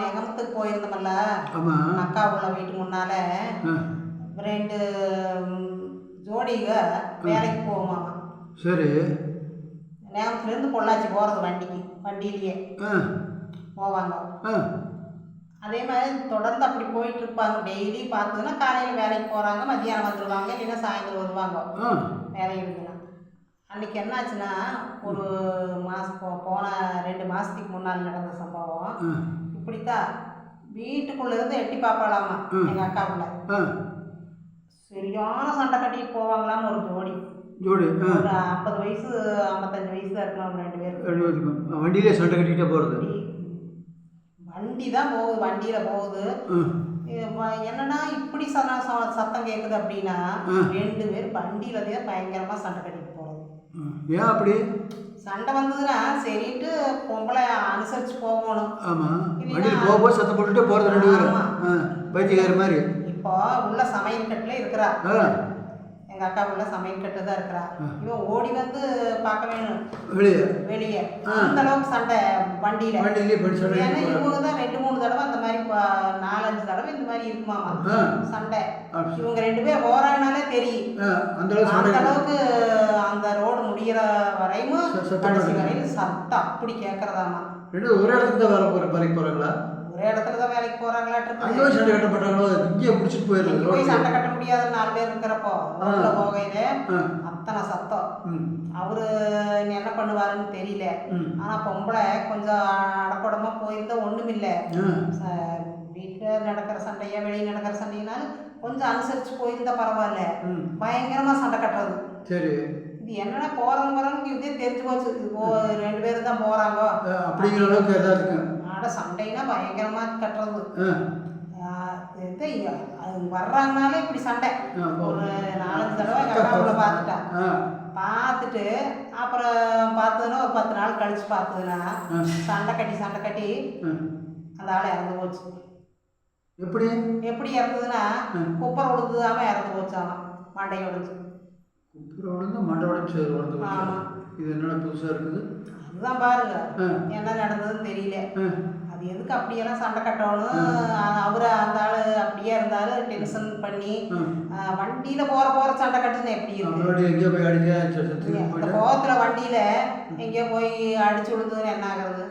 நெகமத்துக்கு போயிருந்தோம்ல. ஆமாம். அக்கா உள்ள வீட்டு முன்னால ஆ 2 ஜோடிக வேலைக்கு போகுமாமா. சரி. நெகமத்துலேருந்து பொள்ளாச்சி போகிறது வண்டியிலேயே ஆ போவாங்க. ஆ அதே மாதிரி தொடர்ந்து அப்படி போயிட்டு இருப்பாங்க. டெய்லி பார்த்ததுன்னா காலையில் வேலைக்கு போகிறாங்க, மத்தியானம் வந்துடுவாங்க, இல்லைன்னா சாயந்தரம் வருவாங்க ஆ வேலை இருக்குதுன்னா. அன்றைக்கி என்னாச்சுன்னா, ஒரு போன 2 மாதத்துக்கு முன்னால் நடந்த சம்பவம். ஆ இப்படித்தான் வீட்டுக்குள்ளேருந்து எட்டி பார்ப்பாளாமா எங்கள் அக்காவுக்குள்ள. ஆ சரியான சண்டை கட்டிட்டு போவாங்களாம் ஒரு ஜோடி. ஜோடி. ஆ ஒரு 50 வயசு 55 வயசு தான் இருக்கணும் 2 பேருக்கு. 2 பேருக்கும் வண்டியிலே சண்டை கட்டிக்கிட்டே போகிறது. வண்டி தான் போகுது, வண்டியில் போகுது. என்னன்னா இப்படி சத்தம் கேட்குது அப்படின்னா 2 பேர் வண்டியில் தான் பயங்கரமாக சண்டை கட்டிட்டு போகிறது. ஏன் அப்படி சண்டை வந்ததுன்னா சரின்ட்டு பொம்பளை அனுசரித்து போகணும். ஆமாம். வண்டியில் போகும்போது சத்தம் போட்டுகிட்டே போகிறது 2 பேரும். பைத்தியக்கார மாதிரி. இப்போ உள்ள சமையல் கட்டில் இருக்கிறா எங்கள் அக்கா உள்ள சமையல் கட்டு தான் இருக்கிறா. இவன் ஓடி வந்து பார்க்க வேணும் வெளியே. அந்த அளவுக்கு சண்டை வண்டியிலே. ஏன்னா இவங்க தான் 2-3 தடவை அந்த மாதிரி 4-5 தடவை இந்த மாதிரி இருக்குமாமா சண்டை. இவங்க 2 பேர் ஓரானாலே தெரியும். அந்த அளவுக்கு அந்த ரோடு முடிகிற வரையும் கடைசி வரையும் சத்தம் அப்படி கேட்கறதாமா. ஒரே இடத்துக்கு தான் வேலைக்கு போகிறாங்களா? ஒரே இடத்துல தான் வேலைக்கு போகிறாங்களாட்டு. சண்டை கட்டப்பட்டாங்களோ இங்கேயே பிடிச்சிட்டு போயிடுறது. போய் சண்டை கட்ட முடியாத 4 பேர் இருக்கிறப்போ ரோட்ல போகையில அத்தனை சத்தம். அவரு என்ன பண்ணுவாருன்னு தெரியல. ஆனா பொம்பளை கொஞ்சம் அடக்கடமா போயிருந்தா ஒண்ணுமில்ல. வீட்டில் நடக்கிற சண்டையா வெளியே நடக்கிற சண்டையினாலும் கொஞ்சம் அனுசரிச்சு போயிருந்தா பரவாயில்ல. பயங்கரமா சண்டை கட்டுறது. சரி. இது என்னன்னா போறவங்க இதே தெரிஞ்சு போச்சு. 2 பேரும் தான் போறாங்க அப்படிங்கிற அளவுக்கு எதாவது இருக்கு. சண்டைனா பயங்கரமா கட்டுறது. அது வர்றாங்கனாலே இப்படி சண்டை. ஒரு 4-5 தடவை கட்டாவுல பார்த்துட்டு அப்புறம் பார்த்ததுன்னா ஒரு 10 நாள் கழிச்சு பார்த்ததுன்னா சண்டை கட்டி அந்த ஆள் இறந்து போச்சு. எப்படி இறந்ததுன்னா குப்பரை உழுதுதாம இறந்து போச்சாமா. மண்டையை உடைச்சு. குப்பரை உழுந்து மண்டை உடைச்சு. ஆமாம். இது என்னடா புதுசாக இருக்குது. அதுதான் பாருங்க என்ன நடந்ததுன்னு தெரியல. அது எதுக்கு அப்படியெல்லாம் சண்டை கட்டணும். அவரு அந்த ஆளு அப்படியே இருந்தாலும் டென்ஷன் பண்ணி வண்டியில போற சண்டை கட்டுன்னு எப்படி இருக்கு. அந்த கோவத்துல வண்டியில எங்கேயோ போய் அடிச்சு விழுந்ததுன்னு என்ன ஆகுறது.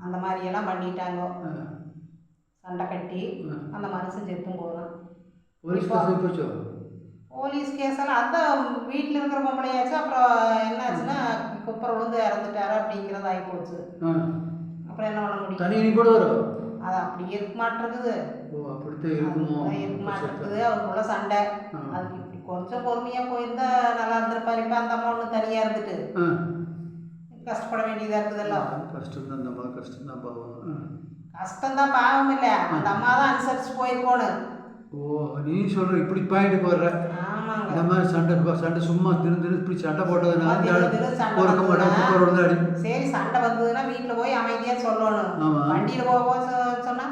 அந்த மாதிரி எல்லாம் பண்ணிட்டாங்க. சண்டை கட்டி அந்த மனுஷன் செத்தும் போதும். போலீஸ் கேஸெல்லாம் அதான் வீட்டில் இருக்கிற பொம்பளையாச்சு. அப்புறம் என்னாச்சுன்னா குப்பரை விழுந்து இறந்துட்டாரு அப்படிங்கிறது ஆகி போச்சு. அப்புறம் என்ன பண்ண முடியும். அது அப்படியே இருக்க மாட்டிருக்குது. இருக்க மாட்டிருக்குது. அவருக்குள்ள சண்டை. அதுக்கு இப்படி கொஞ்சம் பொறுமையா போயிருந்தா நல்லா இருந்திருப்பாரு. இப்போ அந்த அம்மா ஒன்று தனியா இருந்துட்டு கஷ்டப்பட வேண்டியதா இருக்குதல்ல. கஷ்டம்தான் பாவம் இல்லை. அந்த அம்மா தான் அனுசரிச்சு போயிருக்கோணும். நீ சொல்ற இப்படி பாயிண்ட்டுக்கு வர்ற. இந்த மாதிரி சண்டை சும்மா திரு இப்படி சண்டை போட்டதுனால சரி சண்டை வந்ததுன்னா வீட்டில் போய் அமைதியா சொல்லணும். வண்டியில போக சொன்னா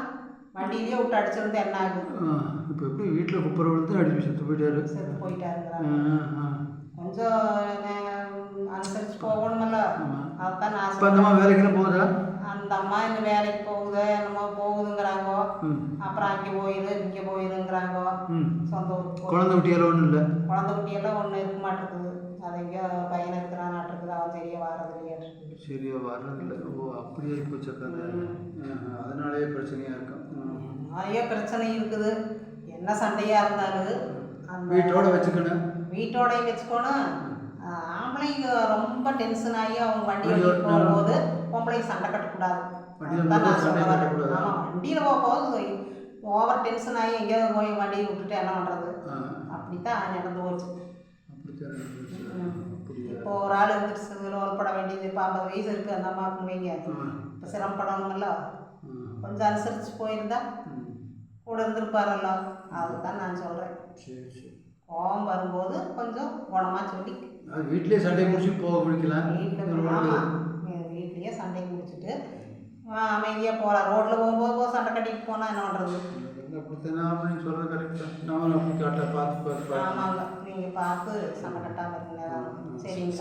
வண்டியிலேயே விட்டு அடிச்சிருந்து என்ன ஆகும். இப்போ எப்படி வீட்டில் குப்பரை விழுந்து அடிச்சு செத்து போயிட்டாரு. கொஞ்சம் அனுசரிச்சு போகணுமல்ல. அதுதான் நான் வேலைக்கு போகுதா அந்த அம்மா இந்த வேலைக்கு போகுது என்னமோ போகுதுங்கிறாங்க. அப்புறம் அங்கே போயிரு இங்கே போயிருங்கிறாங்க. சொந்த ஊருக்கு குழந்தை குட்டியெல்லாம் ஒன்றும் இல்லை. குழந்தை குட்டியெல்லாம் ஒன்றும் இருக்க மாட்டேங்குது. அது எங்கேயோ பையனை இருக்கிறான் அவன் சரியா வர்றதில்லை. அப்படியே போச்சு. அதனாலேயே பிரச்சனையா இருக்கும். நிறைய பிரச்சனை இருக்குது. என்ன சண்டையா இருந்தாலும் வீட்டோடையும் வச்சுக்கணும். ஆம்பளைங்க ரொம்ப டென்ஷன் ஆகி அவங்க வண்டி ஓட்டிட்டு போகும்போது பொம்பளைங்க சண்டை கட்டக்கூடாது. வண்டியில் போகும்போது ஓவர் டென்ஷன் ஆகி எங்கேயாவது போய் வண்டியை விட்டுட்டு என்ன பண்ணுறது. அப்படித்தான் நடந்து போச்சு. இப்போ ஒரு ஆள் இருந்துட்டு ரோல்பட வேண்டியது. இப்போ 50 வயசு இருக்குது அந்த அம்மாவுக்கு வைங்க. இப்போ சிரமப்படணும்ல. கொஞ்சம் அனுசரித்து போயிருந்தா கூட இருந்திருப்பாரல்ல. அதுதான் நான் சொல்கிறேன். கோபம் வரும்போது கொஞ்சம் குணமாக சொல்லி வீட்லேயே சண்டை முடிச்சுட்டு போக முடிக்கலாம். வீட்லேயே சண்டை முடிச்சுட்டு அமைதியாக போகலாம். ரோட்டில் போகும்போது சண்டை கட்டிட்டு போனால் என்ன பண்ணுறது. ஆமாங்க. நீங்கள் பார்த்து சண்டை கட்டாமல் இருக்கீங்க. சரிங்க.